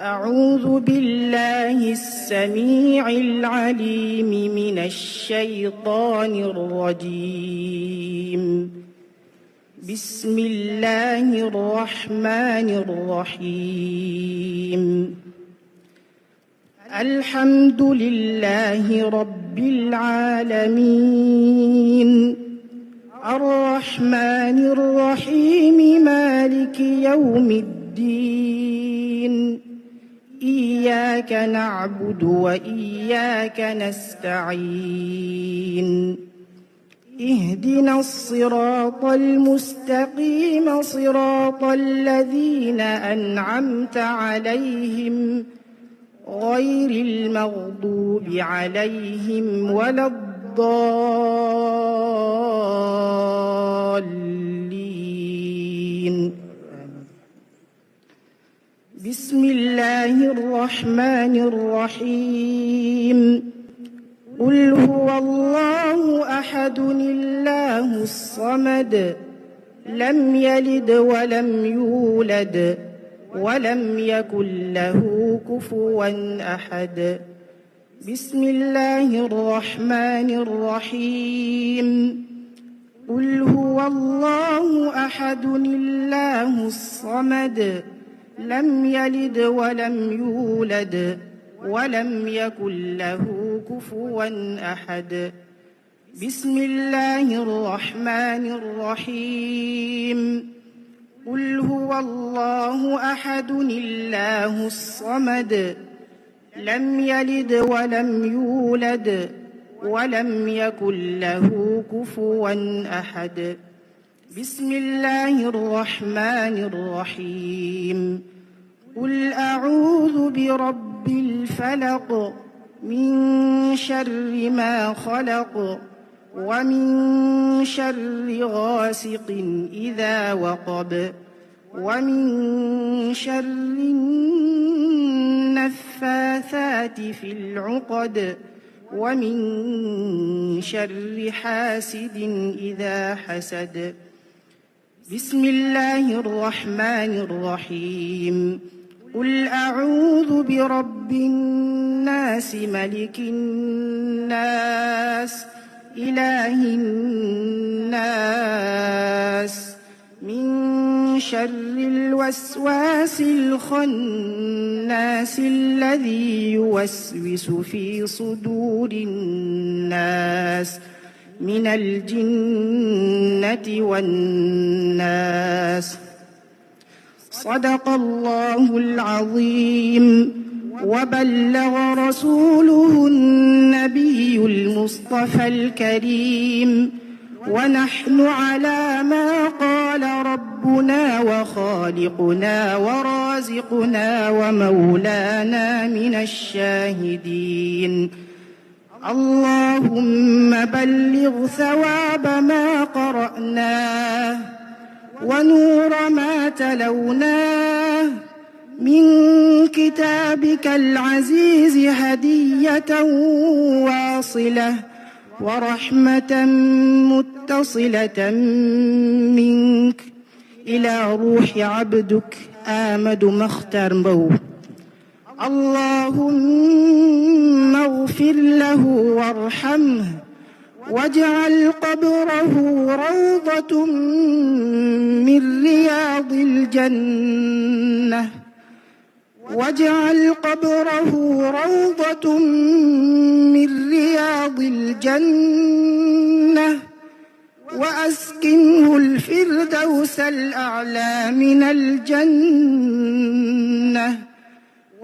أعوذ بالله السميع العليم من الشيطان الرجيم. بسم الله الرحمن الرحيم. الحمد لله رب العالمين، الرحمن الرحيم، مالك يوم الدين. إياك نعبد وإياك نستعين. اهدنا الصراط المستقيم، صراط الذين أنعمت عليهم غير المغضوب عليهم ولا الضالين. بسم الله الرحمن الرحيم. قل هو الله أحد الله الصمد، لم يلد ولم يولد ولم يكن له كفوا أحد. بسم الله الرحمن الرحيم. قل هو الله أحد الله الصمد، لم يلد ولم يولد ولم يكن له كفوا أحد. بسم الله الرحمن الرحيم. قل هو الله أحد الله الصمد، لم يلد ولم يولد ولم يكن له كفوا أحد. بسم الله الرحمن الرحيم. قل أعوذ برب الفلق، من شر ما خلق، ومن شر غاسق إذا وقب، ومن شر النفاثات في العقد، ومن شر حاسد إذا حسد. بسم الله الرحمن الرحيم. قل أعوذ برب الناس، ملك الناس، إله الناس، من شر الوسواس الخناس الذي يوسوس في صدور الناس من الجنة والناس. صدق الله العظيم، وبلغ رسوله النبي المصطفى الكريم، ونحن على ما قال ربنا وخالقنا ورازقنا ومولانا من الشاهدين. اللهم بلغ ثواب ما قرأناه ونور ما تلوناه من كتابك العزيز، هدية واصلة ورحمة متصلة منك إلى روح عبدك آمد مختار مبو. اللهم اغفر له وارحمه، واجعل قبره روضة من رياض الجنة، واجعل قبره روضة من رياض الجنة، وأسكنه الفردوس الأعلى من الجنة،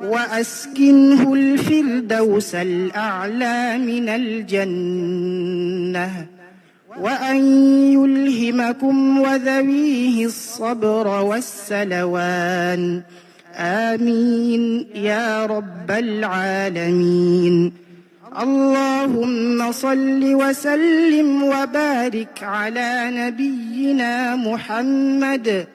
وأسكنه الفردوس الأعلى من الجنة، وأن يلهمكم وذويه الصبر والسلوان. آمين يا رب العالمين. اللهم صل وسلم وبارك على نبينا محمد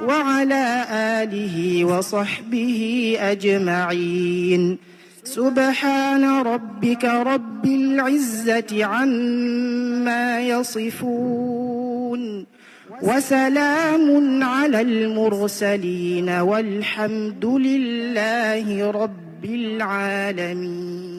وعلى آله وصحبه أجمعين. سبحان ربك رب العزة عما يصفون، وسلام على المرسلين والحمد لله رب العالمين.